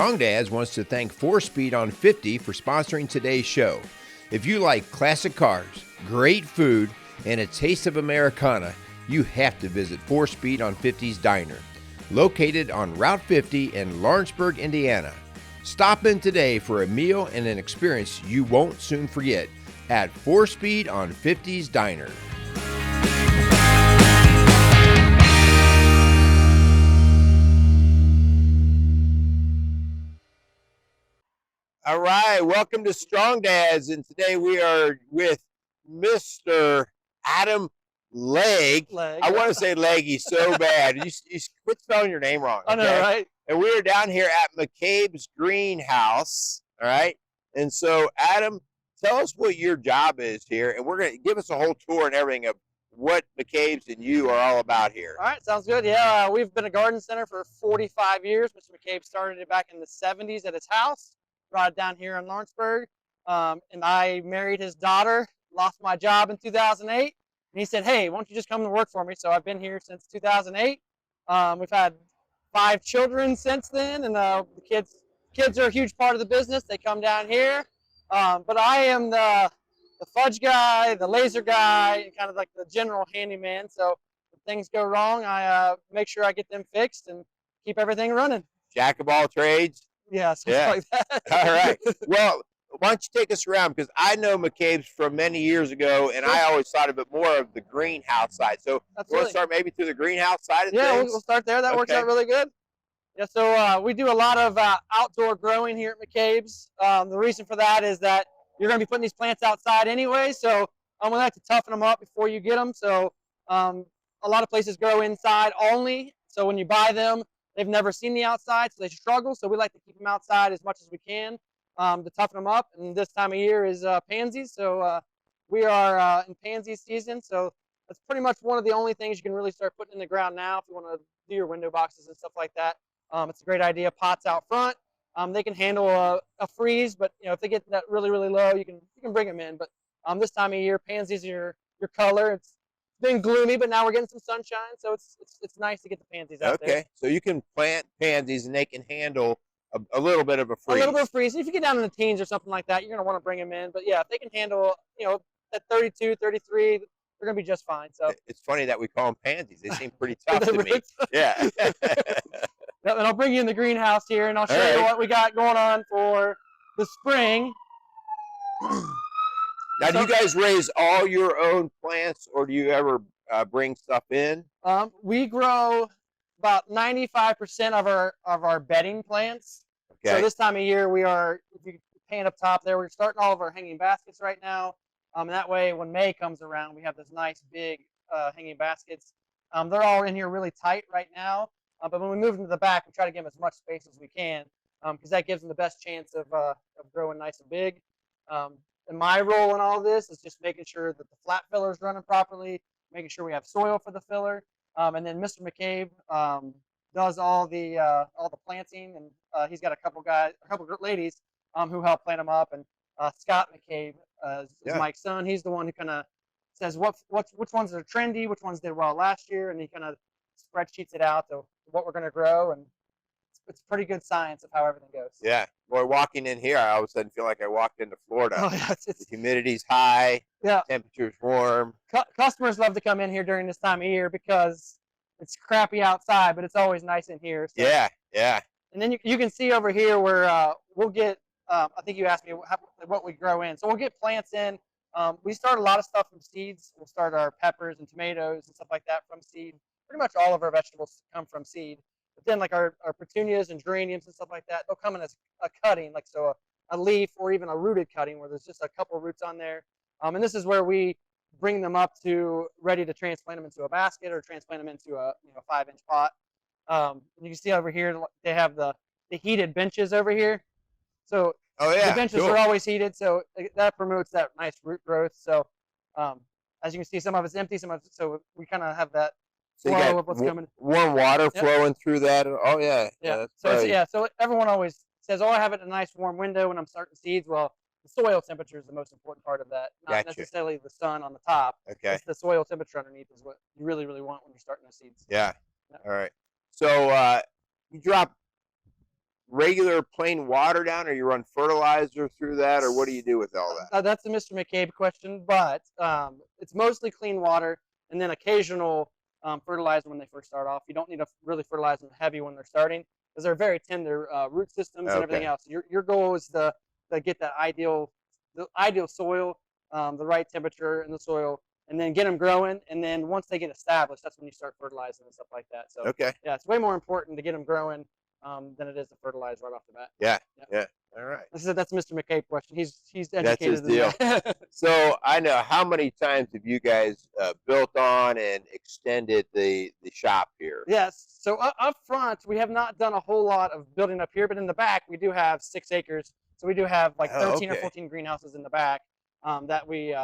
Strong Dads wants to thank 4Speed on 50 for sponsoring today's show. If you like classic cars, great food, and a taste of Americana, you have to visit 4Speed on 50's Diner, located on Route 50 in Lawrenceburg, Indiana. Stop in today for a meal and an experience you won't soon forget at 4Speed on 50's Diner. All right, welcome to Strong Dads, and today we are with Mr. Adam Legge. I want to say Legge so bad. You quit spelling your name wrong. Okay? I know, right? And we are down here at McCabe's greenhouse, all right? And so, Adam, tell us what your job is here, and we're going to give us a whole tour and everything of what McCabe's and you are all about here. All right, sounds good. Yeah, we've been a garden center for 45 years. Mr. McCabe started it back in the 70s at his house. Brought it down here in Lawrenceburg, and I married his daughter, lost my job in 2008, and he said, hey, why don't you just come and work for me? So I've been here since 2008. We've had 5 children since then, and the kids are a huge part of the business. They come down here, but I am the fudge guy, the laser guy, and kind of like the general handyman. So if things go wrong, I make sure I get them fixed and keep everything running. Jack of all trades. Yeah, something like that. All right. Well, why don't you take us around? Because I know McCabe's from many years ago, and I always thought of it more of the greenhouse side. So you want to start maybe through the greenhouse side of things? Yeah, we'll start there. That works out really good. Yeah, so we do a lot of outdoor growing here at McCabe's. The reason for that is that you're going to be putting these plants outside anyway, so we like to toughen them up before you get them. So a lot of places grow inside only, so when you buy them, they've never seen the outside, so they struggle. So we like to keep them outside as much as we can to toughen them up. And this time of year is pansies, so we are in pansy season. So that's pretty much one of the only things you can really start putting in the ground now if you want to do your window boxes and stuff like that. It's a great idea. Pots out front, they can handle a freeze, but if they get that really low, you can bring them in. But this time of year, pansies are your color. It's been gloomy, but now we're getting some sunshine, so it's nice to get the pansies out there. Okay, so you can plant pansies and they can handle a little bit of a freeze. A little bit of freeze. If you get down in the teens or something like that, you're going to want to bring them in. But yeah, if they can handle, at 32, 33, they're going to be just fine. So it's funny that we call them pansies. They seem pretty tough to me. Yeah. And I'll bring you in the greenhouse here, and I'll show you what we got going on for the spring. Now, do you guys raise all your own plants, or do you ever bring stuff in? We grow about 95% of our bedding plants. Okay. So this time of year, we are, if you pan up top there, we're starting all of our hanging baskets right now. And that way, when May comes around, we have this nice big hanging baskets. They're all in here really tight right now. But when we move them to the back, we try to give them as much space as we can, because that gives them the best chance of growing nice and big. And my role in all this is just making sure that the flat filler is running properly, making sure we have soil for the filler, and then Mr. McCabe does all the planting, and he's got a couple ladies who help plant them up. And Scott McCabe is Mike's son. He's the one who kind of says which ones are trendy, which ones did well last year, and he kind of spreadsheets it out to what we're going to grow, and it's pretty good science of how everything goes. Yeah. Boy, walking in here, I all of a sudden feel like I walked into Florida. Oh, yeah, the humidity's high. Yeah. Temperature's warm. Customers love to come in here during this time of year because it's crappy outside, but it's always nice in here. So. Yeah, yeah. And then you can see over here where we'll get, I think you asked me what we grow in. So we'll get plants in. We start a lot of stuff from seeds. We'll start our peppers and tomatoes and stuff like that from seed. Pretty much all of our vegetables come from seed. But then like our petunias and geraniums and stuff like that, they'll come in as a cutting, like so a leaf or even a rooted cutting where there's just a couple roots on there. And this is where we bring them up to ready to transplant them into a basket or transplant them into a 5-inch pot. And you can see over here they have the heated benches over here. So the benches are always heated, so that promotes that nice root growth. So as you can see, some of it's empty, some of it, so we kind of have that. So you got warm water flowing through that. Oh yeah, yeah. So everyone always says, "Oh, I have it in a nice warm window when I'm starting seeds." Well, the soil temperature is the most important part of that, not necessarily the sun on the top. Okay. It's the soil temperature underneath is what you really want when you're starting those seeds. Yeah. All right. So you drop regular plain water down, or you run fertilizer through that, or what do you do with all that? That's a Mr. McCabe question, but it's mostly clean water and then occasional fertilizer when they first start off. You don't need to really fertilize them heavy when they're starting because they're very tender root systems and everything else. Your goal is to get the ideal soil, the right temperature in the soil, and then get them growing. And then once they get established, that's when you start fertilizing and stuff like that. So yeah, it's way more important to get them growing than it is to fertilize right off the bat. Yeah. All right. That's Mr. McCabe question. He's educated. That's his deal. So I know, how many times have you guys built on and extended the shop here? Yes. So up front, we have not done a whole lot of building up here, but in the back, we do have 6 acres. So we do have like 13 or 14 greenhouses in the back that we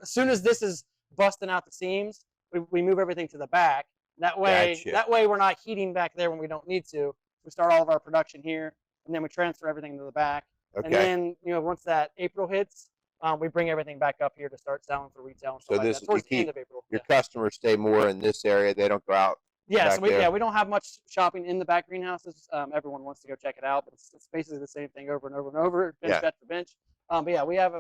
as soon as this is busting out the seams, we move everything to the back. That way we're not heating back there when we don't need to. We start all of our production here, and then we transfer everything to the back. And then once that April hits, we bring everything back up here to start selling for retail and stuff like that. Towards the end of April. Your customers stay more in this area. They don't go out. Yeah, so we don't have much shopping in the back greenhouses. Everyone wants to go check it out, but it's basically the same thing over and over and over, bench for bench. But yeah, we have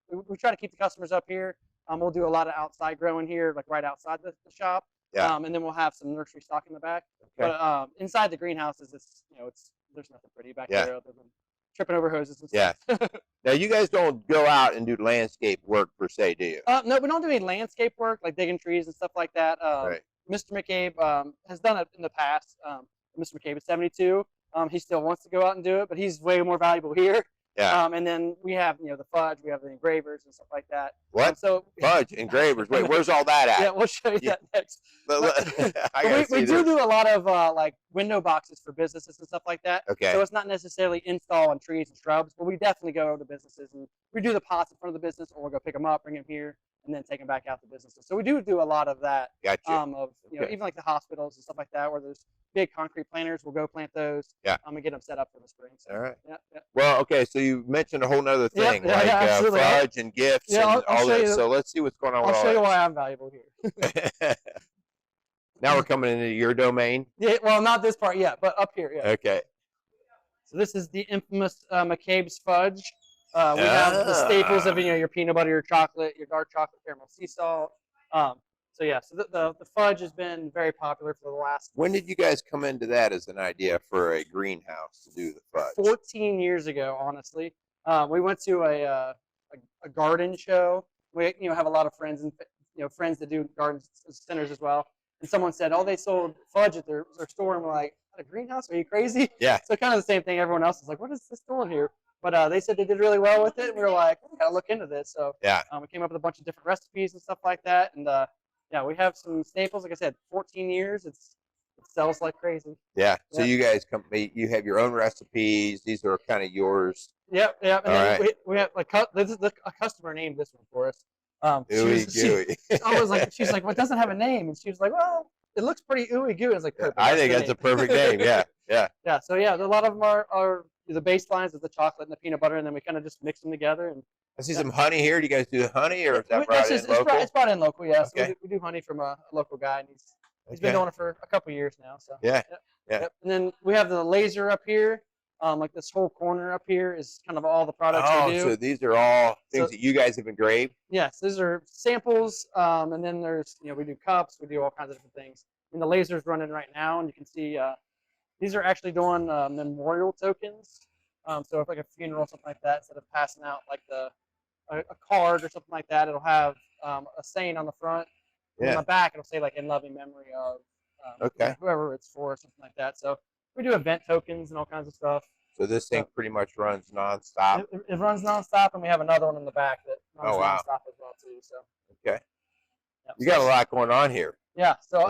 we try to keep the customers up here. We'll do a lot of outside growing here, like right outside the shop. And then we'll have some nursery stock in the back. But inside the greenhouses, there's nothing pretty back there other than tripping over hoses and stuff. Now, you guys don't go out and do landscape work per se, do you? No, we don't do any landscape work, like digging trees and stuff like that. Mr. McCabe has done it in the past. Mr. McCabe is 72. He still wants to go out and do it, but he's way more valuable here. And then we have, the fudge, we have the engravers and stuff like that. What? Fudge, engravers. Wait, where's all that at? Yeah, we'll show you that next. We do do a lot of like window boxes for businesses and stuff like that. So it's not necessarily install on trees and shrubs, but we definitely go to businesses and we do the pots in front of the business, or we'll go pick them up, bring them here, and then take them back out to businesses. So we do a lot of that. Of even like the hospitals and stuff like that, where there's big concrete planters, we'll go plant those. And get them set up for the spring. So, all right. Well, okay. So you mentioned a whole nother thing, fudge and gifts and all that. So let's see what's going on. I'll show you why I'm valuable here. Now we're coming into your domain. Yeah. Well, not this part yet, but up here. Yeah. Okay. So this is the infamous McCabe's fudge. We have the staples of your peanut butter, your chocolate, your dark chocolate, caramel sea salt. So the fudge has been very popular for the last. When did you guys come into that as an idea for a greenhouse to do the fudge? 14 years ago, honestly. We went to a garden show. We have a lot of friends and friends that do garden centers as well. And someone said, "Oh, they sold fudge at their store," and we're like, "At a greenhouse? Are you crazy?" Yeah. So kind of the same thing. Everyone else is like, "What is this doing here?" But they said they did really well with it, and we were like, "We gotta look into this." So we came up with a bunch of different recipes and stuff like that, and we have some staples. Like I said, 14 years. It sells like crazy. Yeah. So you guys you have your own recipes. These are kind of yours. Yep. And then we have a customer named this one for us. Ooey gooey. She's like, well, it doesn't have a name, and she was like, well, it looks pretty ooey gooey. I was like, perfect. I think that's a perfect name. Yeah. Yeah. So a lot of them are the baselines of the chocolate and the peanut butter, and then we kind of just mix them together. And I see some honey here. Do you guys do honey, or is that brought in local? It's brought in local. Yeah. So we do honey from a local guy, and he's been doing it for a couple of years now. So yeah. And then we have the laser up here. Like this whole corner up here is kind of all the products we do. So these are all things that you guys have engraved? Yes, these are samples, and then there's, we do cups, we do all kinds of different things. And the laser's running right now, and you can see these are actually doing memorial tokens. So if like a funeral or something like that, instead of passing out like a card or something like that, it'll have a saying on the front. And on the back, it'll say like in loving memory of whoever it's for or something like that. So we do event tokens and all kinds of stuff. So this thing pretty much runs nonstop. It runs nonstop, and we have another one in the back that runs nonstop as well too. So you got a lot going on here. Yeah. So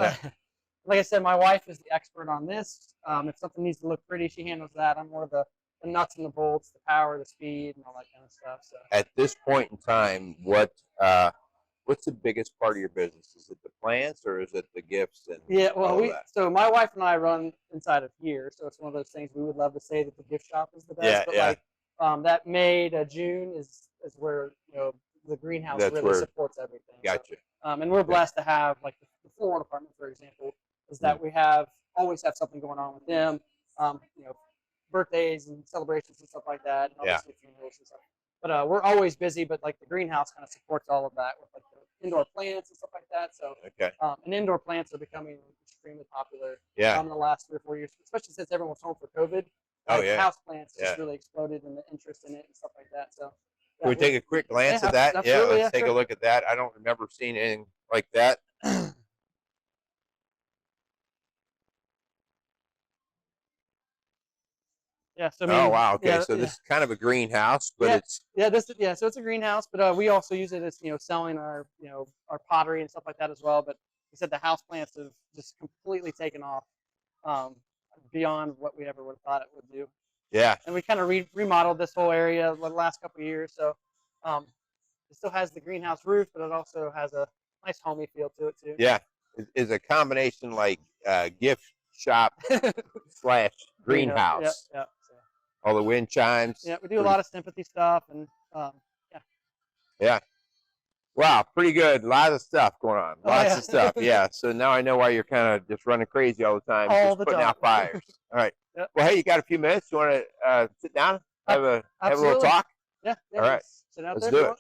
like I said, my wife is the expert on this. If something needs to look pretty, she handles that. I'm more of the nuts and the bolts, the power, the speed, and all that kind of stuff. So at this point in time, what's the biggest part of your business? Is it the plants, or is it the gifts? And so my wife and I run inside of here, so it's one of those things we would love to say that the gift shop is the best. That May to June is where the greenhouse really supports everything. Gotcha. So, and we're blessed to have like the floral department, for example, is that we always have something going on with them. birthdays and celebrations and stuff like that, and obviously funerals and stuff. But we're always busy. But like the greenhouse kind of supports all of that with like the indoor plants and stuff like that. So and indoor plants are becoming extremely popular in the last 3 or 4 years, especially since everyone was home for COVID. House plants just really exploded in the interest in it and stuff like that. So can we take a quick glance at that? Let's take a look at that. I don't remember seeing anything like that. Yeah. So I mean, oh wow. Okay. So this is kind of a greenhouse, but it's so it's a greenhouse, but we also use it as selling our our pottery and stuff like that as well. But we said the house plants have just completely taken off, beyond what we ever would have thought it would do. Yeah. And we kind of remodeled this whole area the last couple of years, so it still has the greenhouse roof, but it also has a nice homey feel to it too. Yeah. It's a combination like gift shop / greenhouse. Yeah. All the wind chimes. Yeah, we do a lot of sympathy stuff, and yeah. Wow, pretty good. A lot of stuff going on. Lots of stuff. Yeah. So now I know why you're kind of just running crazy all the time, just putting out fires. All right. Yep. Well, hey, you got a few minutes? You want to sit down, have a little talk? Yeah. All right. Sit out Let's do it.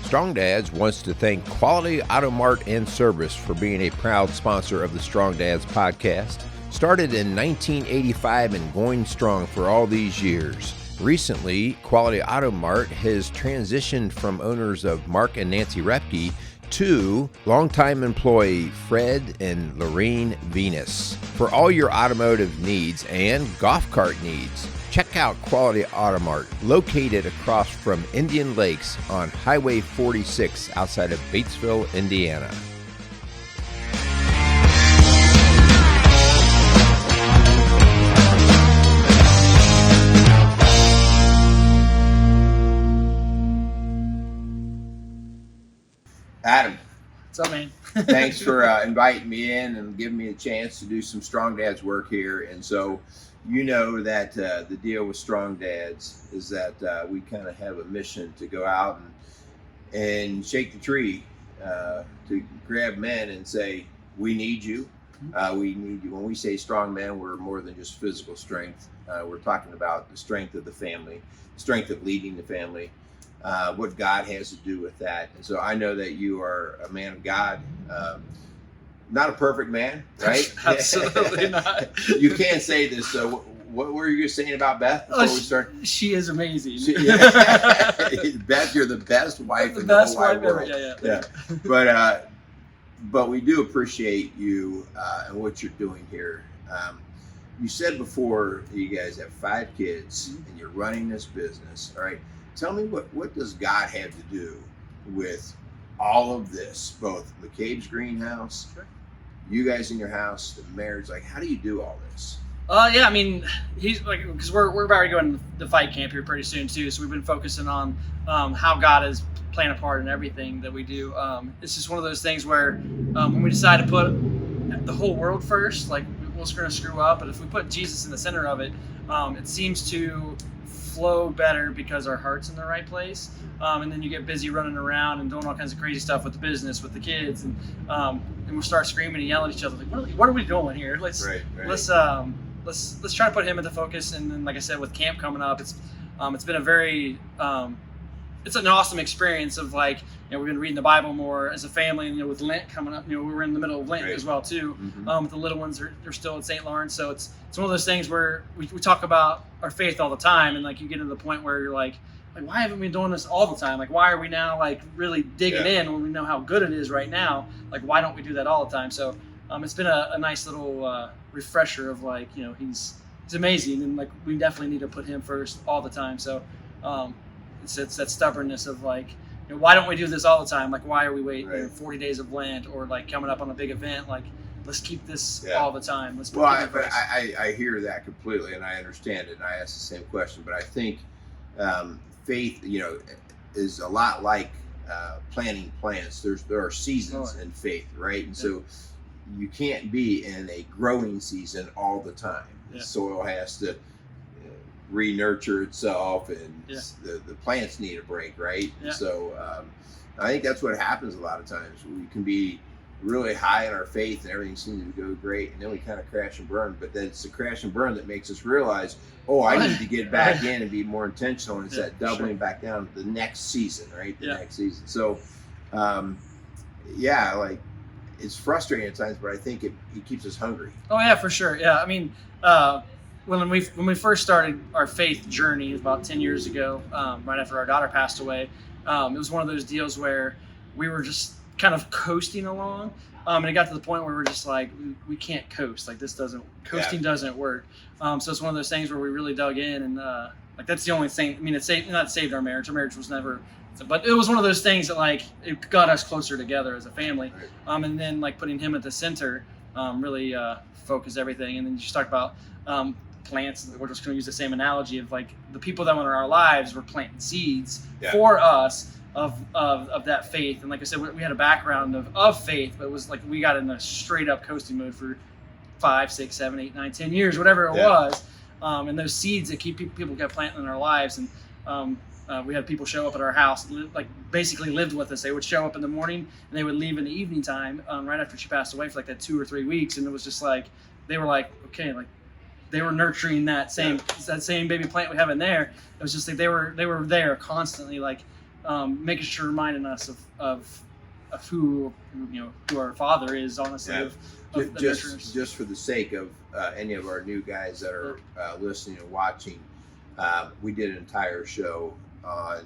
Strong Dads wants to thank Quality Auto Mart and Service for being a proud sponsor of the Strong Dads podcast. Started in 1985 and going strong for all these years. Recently, Quality Auto Mart has transitioned from owners of Mark and Nancy Repke to longtime employee Fred and Lorraine Venus. For all your automotive needs and golf cart needs, check out Quality Auto Mart, located across from Indian Lakes on Highway 46 outside of Batesville, Indiana. Adam. What's up, man? Thanks for inviting me in and giving me a chance to do some Strong Dads work here. And so you know that the deal with Strong Dads is that we kind of have a mission to go out and shake the tree, to grab men and say, we need you. We need you. When we say strong men, we're more than just physical strength. We're talking about the strength of the family, the strength of leading the family, what God has to do with that. And so I know that you are a man of God. Not a perfect man, right? Absolutely not. You can't say this. So what were you saying about Beth before we start? She is amazing. Beth, you're the best wife in the whole wide world. Yeah. But we do appreciate you and what you're doing here. You said before you guys have 5 kids and you're running this business. All right. Tell me what does God have to do with all of this, both McCabe's greenhouse, you guys in your house, the marriage, like how do you do all this? Yeah, I mean, he's like, because we're about to go into the fight camp here pretty soon too, so we've been focusing on how God is playing a part in everything that we do. It's just one of those things where when we decide to put the whole world first, like we're going to screw up, but if we put Jesus in the center of it, it seems to flow better because our heart's in the right place, and then you get busy running around and doing all kinds of crazy stuff with the business, with the kids, and we start screaming and yelling at each other like, what are we doing here? Let's try to put him into focus. And then, like I said, with camp coming up, it's been a very it's an awesome experience of like, we've been reading the Bible more as a family, and with Lent coming up, we're in the middle of Lent as well too. With the little ones, they're still at St. Lawrence, so it's one of those things where we talk about our faith all the time, and like you get to the point where you're like why haven't we been doing this all the time? Like why are we now like really digging in when we know how good it is right now? Like why don't we do that all the time? So it's been a nice little refresher of like, he's amazing, and like we definitely need to put him first all the time. So it's that stubbornness of like, why don't we do this all the time? Like why are we waiting 40 days of Lent or like coming up on a big event? Like let's keep this all the time. I hear that completely, and I understand it, and I ask the same question. But I think faith, is a lot like planting plants. There are seasons in faith, right? And so you can't be in a growing season all the time. The soil has to re-nurture itself, and the plants need a break, right? Yeah. So I think that's what happens a lot of times. We can be really high in our faith and everything seems to go great, and then we kind of crash and burn. But then it's the crash and burn that makes us realize, oh, I need to get back in and be more intentional, and it's that doubling back down to the next season, right? The next season. So like, it's frustrating at times, but I think it keeps us hungry. Oh yeah, for sure. Yeah, I mean, when we first started our faith journey about 10 years ago, right after our daughter passed away, it was one of those deals where we were just kind of coasting along, and it got to the point where we're just like, we can't coast. Like, coasting doesn't work. So it's one of those things where we really dug in, and like, that's the only thing. I mean, it saved our marriage. Our marriage was never, but it was one of those things that, like, it got us closer together as a family. And then, like, putting him at the center really focused everything. And then you just talk about plants. We're just going to use the same analogy of, like, the people that were in our lives were planting seeds for us of that faith. And like I said, we had a background of faith, but it was like we got in a straight up coasting mode for 5, 6, 7, 8, 9, 10 years, whatever it was. And those seeds that people kept planting in our lives. And we had people show up at our house, like, basically lived with us. They would show up in the morning and they would leave in the evening time, right after she passed away, for like that 2 or 3 weeks. And it was just like, they were like, okay, like, they were nurturing that same baby plant we have in there. It was just like they were there constantly, like, making sure, reminding us of who our Father is, honestly. Just for the sake of any of our new guys that are listening and watching, we did an entire show on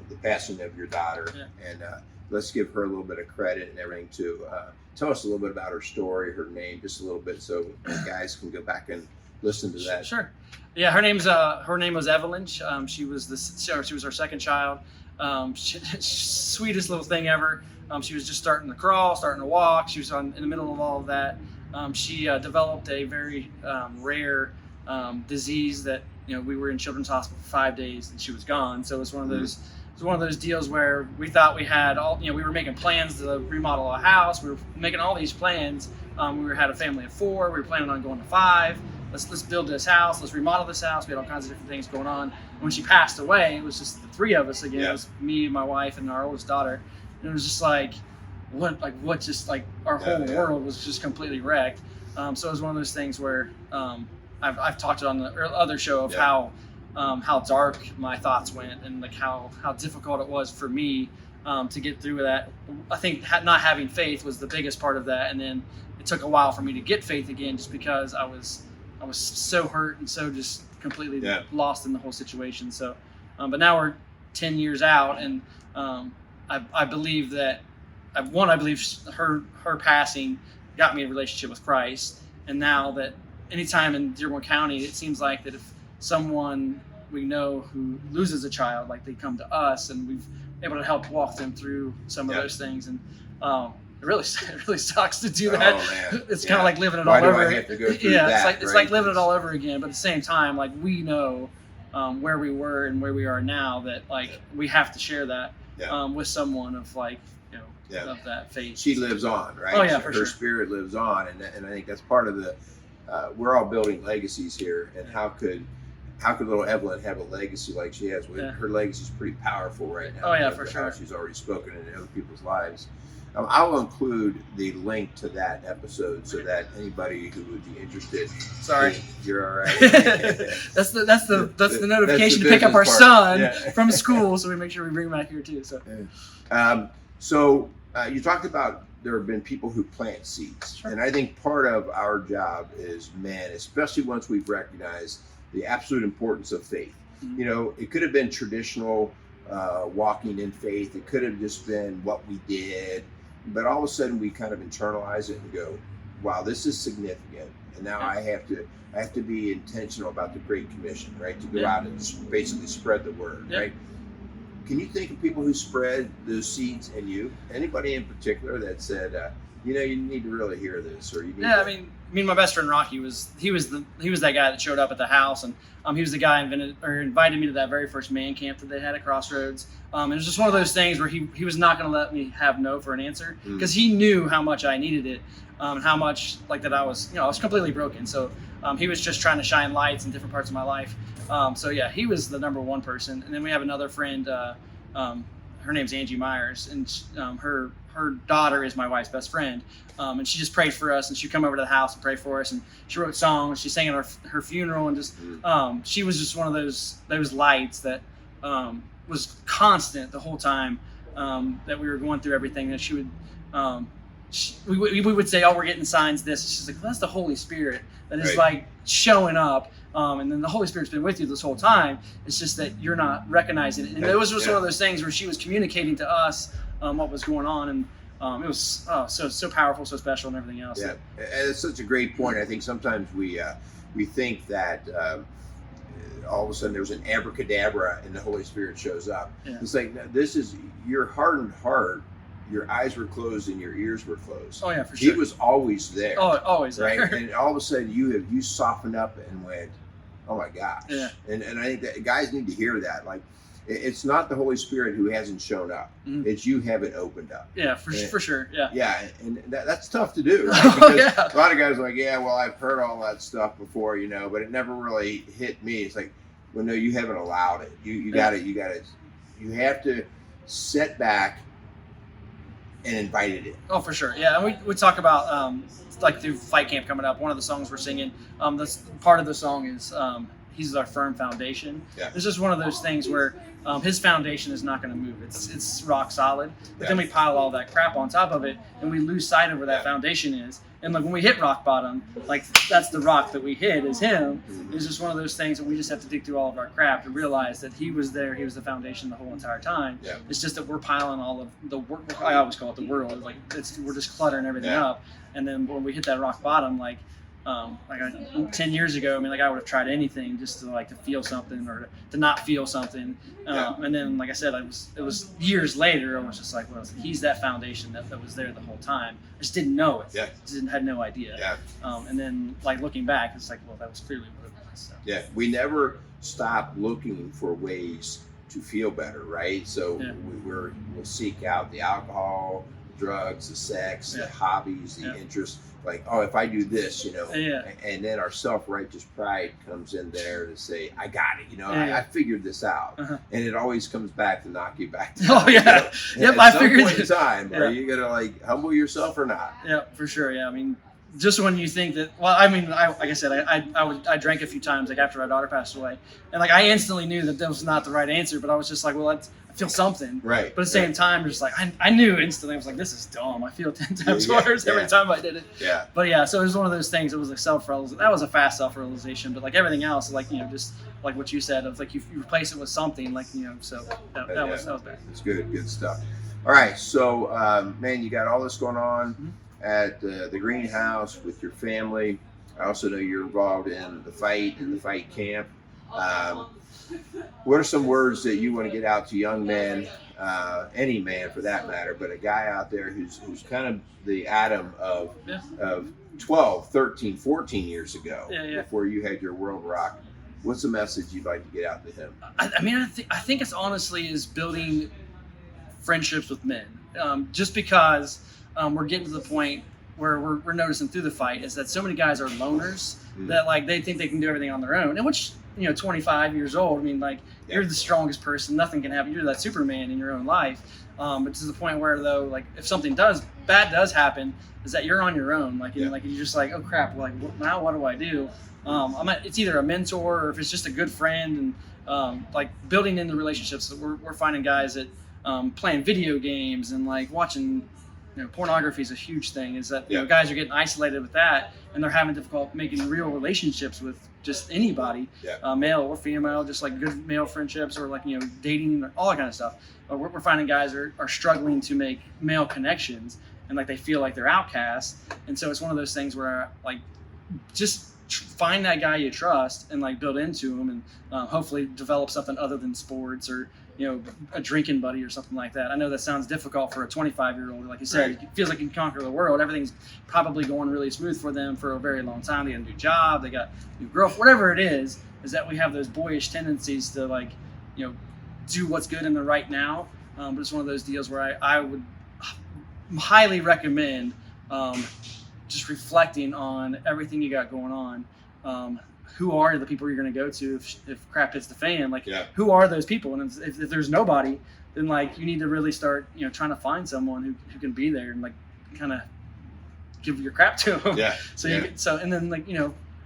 the passing of your daughter, and let's give her a little bit of credit and everything too. Tell us a little bit about her story, her name, just a little bit, so guys can go back and listen to that. Sure. Yeah, her name was Evelyn. She was our second child. Sweetest little thing ever. She was just starting to crawl, starting to walk. She was in the middle of all of that. She developed a very rare disease that, we were in Children's Hospital for 5 days and she was gone. So it was one of those. It was one of those deals where we thought we had all. We were making plans to remodel a house. We were making all these plans. We had a family of 4. We were planning on going to 5. Let's build this house. Let's remodel this house. We had all kinds of different things going on. When she passed away, it was just the 3 of us again. It was me, my wife, and our oldest daughter. And it was just like, our whole world was just completely wrecked. So it was one of those things where I've talked on the other show of how dark my thoughts went, and like how difficult it was for me to get through that. I think not having faith was the biggest part of that, and then it took a while for me to get faith again, just because I was so hurt and so just completely lost in the whole situation. So, but now we're 10 years out, and I believe that I believe her passing got me a relationship with Christ, and now that anytime in Dearborn County, it seems like that if someone we know who loses a child, like, they come to us, and we've able to help walk them through some of those things. And it really sucks to do that. Oh, man. It's kind of like living it all over. Why do I have to go through that? It's like living it all over again. But at the same time, like, we know where we were and where we are now, that, like, we have to share that with someone of, like, of that faith. She lives on, right? Oh yeah, for sure. Her spirit lives on, and I think that's part of the. We're all building legacies here, and how could little Evelyn have a legacy like she has? Her legacy is pretty powerful right now. Oh yeah, for sure. She's already spoken in other people's lives. I'll include the link to that episode so that anybody who would be interested. Sorry, you're all right. that's the notification to pick up our son from school, so we make sure we bring him back here too. So, you talked about there have been people who plant seeds, and I think part of our job is, especially once we've recognized the absolute importance of faith. Mm-hmm. It could have been traditional walking in faith. It could have just been what we did. But all of a sudden we kind of internalize it and go, wow, this is significant. And now I have to be intentional about the Great Commission, right? To go out and basically spread the word, right? Can you think of people who spread those seeds in you? Anybody in particular that said, you need to really hear this, or you need I mean, my best friend Rocky was that guy that showed up at the house, and he was the guy invited me to that very first man camp that they had at Crossroads. It was just one of those things where he was not going to let me have no for an answer, because he knew how much I needed it, and how much that I was completely broken. So he was just trying to shine lights in different parts of my life. So yeah, he was the number one person. And then we have another friend. Her name's Angie Myers, and her daughter is my wife's best friend, and she just prayed for us, and she'd come over to the house and pray for us, and she wrote songs, she sang at her funeral, and just she was just one of those lights that was constant the whole time that we were going through everything. That she would we would say, oh, we're getting signs this. She's like, well, that's the Holy Spirit that is showing up. And then the Holy Spirit's been with you this whole time. It's just that you're not recognizing it. And it was just one of those things where she was communicating to us what was going on. And it was so powerful, so special, and everything else. Yeah, and it's such a great point. I think sometimes we think that all of a sudden there's an abracadabra and the Holy Spirit shows up. Yeah. It's like, this is your hardened heart. Your eyes were closed and your ears were closed. Oh yeah, for sure. He was always there. Oh, always there. Right? And all of a sudden you softened up and went, oh my gosh. Yeah. And I think that guys need to hear that. Like, it's not the Holy Spirit who hasn't shown up. It's you haven't opened up. Yeah, for sure. Yeah. Yeah, and that's tough to do, right? Because a lot of guys are like, yeah, well, I've heard all that stuff before, but it never really hit me. It's like, well, no, you haven't allowed it. You have to sit back and invited it. Oh, for sure. Yeah, and we talk about through fight camp coming up. One of the songs we're singing, this part of the song is he's our firm foundation. Yeah. It's just one of those things where his foundation is not going to move. It's rock solid. But then we pile all that crap on top of it, and we lose sight of where that foundation is. And when we hit rock bottom, that's the rock that we hit is him. It's just one of those things that we just have to dig through all of our crap to realize that he was there. He was the foundation the whole entire time. Yeah. It's just that we're piling all of the work. I always call it the world. We're just cluttering everything up. And then when we hit that rock bottom, 10 years ago, I would have tried anything just to feel something or to not feel something. And then, like I said, it was years later, I was just like, well, he's that foundation that was there the whole time. I just didn't know it. Yeah. Just had no idea. Yeah. And then, looking back, it's like, well, that was clearly what it was. So. Yeah. We never stop looking for ways to feel better, right? So we'll seek out the alcohol, drugs, the sex, the hobbies, the interests. Like, oh, if I do this, and then our self-righteous pride comes in there to say, I got it, I figured this out. And it always comes back to knock you back down. Oh, yeah. Yep, I figured it. At some point in time, are you going to, humble yourself or not? Yeah, for sure, yeah. Just when you think that, like I said, I drank a few times, after our daughter passed away. And, I instantly knew that was not the right answer, but I was just like, well, I feel something. Right. But at the same time, just I knew instantly. I was like, this is dumb. I feel 10 times worse every time I did it. Yeah. But yeah, so it was one of those things. It was self-realization. That was a fast self-realization. But everything else, just like what you said, of you replace it with something, so that was bad. It's good stuff. All right, so man, you got all this going on at the greenhouse with your family. I also know you're involved in the fight and the fight camp. What are some words that you want to get out to young men, any man for that matter, but a guy out there who's kind of the Adam of 12, 13, 14 years ago, before you had your world rocked? What's the message you'd like to get out to him? I think it's honestly is building friendships with men. Just because we're getting to the point where we're noticing through the fight is that so many guys are loners that they think they can do everything on their own, and which 25 years old, you're the strongest person, nothing can happen, you're that Superman in your own life, but to the point where though if something bad does happen, is that you're on your own, you're just oh crap, now what do I do? It's either a mentor or if it's just a good friend, and building in the relationships that we're finding guys that playing video games and watching pornography is a huge thing, is that guys are getting isolated with that, and they're having difficulty making real relationships with just anybody, male or female, just good male friendships or dating, all that kind of stuff. We're finding guys are struggling to make male connections, and they feel like they're outcasts. And so it's one of those things where just find that guy you trust and build into him, and hopefully develop something other than sports or a drinking buddy or something like that. I know that sounds difficult for a 25-year-old. Like you said, It feels like you can conquer the world. Everything's probably going really smooth for them for a very long time. They got a new job, they got a new girlfriend, whatever it is that we have those boyish tendencies to like, do what's good in the right now. But it's one of those deals where I would highly recommend just reflecting on everything you got going on. Who are the people you're going to go to if crap hits the fan? Like, who are those people? And if there's nobody, then like you need to really start, trying to find someone who can be there and like kind of give your crap to them. Yeah. And then like,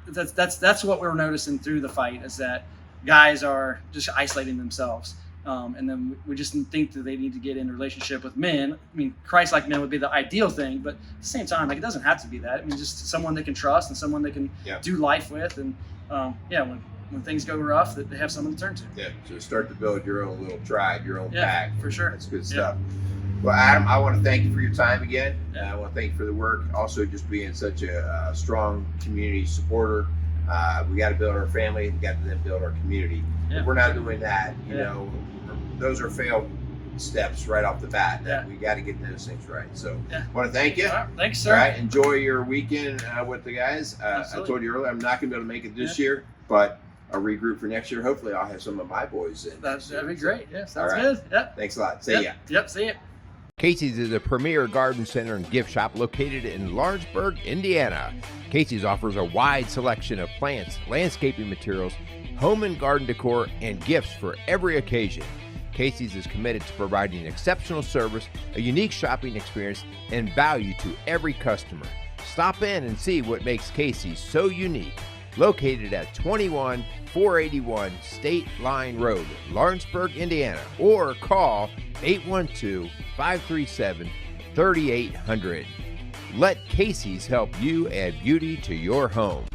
that's what we're noticing through the fight is that guys are just isolating themselves. And then we just think that they need to get in a relationship with men. I mean, Christ-like men would be the ideal thing, but at the same time, like it doesn't have to be that. I mean, just someone they can trust and someone they can do life with. And when things go rough, that they have someone to turn to. Yeah, so start to build your own little tribe, your own pack. For sure. That's good stuff. Well, Adam, I want to thank you for your time again. I want to thank you for the work. Also, just being such a strong community supporter. We got to build our family. We got to then build our community. If we're not doing that, those are failed steps right off the bat. We got to get those things right. So I want to thank you. All right, thanks, sir. All right, enjoy your weekend with the guys. I told you earlier, I'm not going to be able to make it this year, but I'll regroup for next year. Hopefully, I'll have some of my boys in. That'd be great. Yeah, sounds good. Yep. Thanks a lot. See ya. Yep, see ya. Casey's is a premier garden center and gift shop located in Lawrenceburg, Indiana. Casey's offers a wide selection of plants, landscaping materials, home and garden decor, and gifts for every occasion. Casey's is committed to providing exceptional service, a unique shopping experience, and value to every customer. Stop in and see what makes Casey's so unique. Located at 21481 State Line Road, Lawrenceburg, Indiana, or call 812-537-3800. Let Casey's help you add beauty to your home.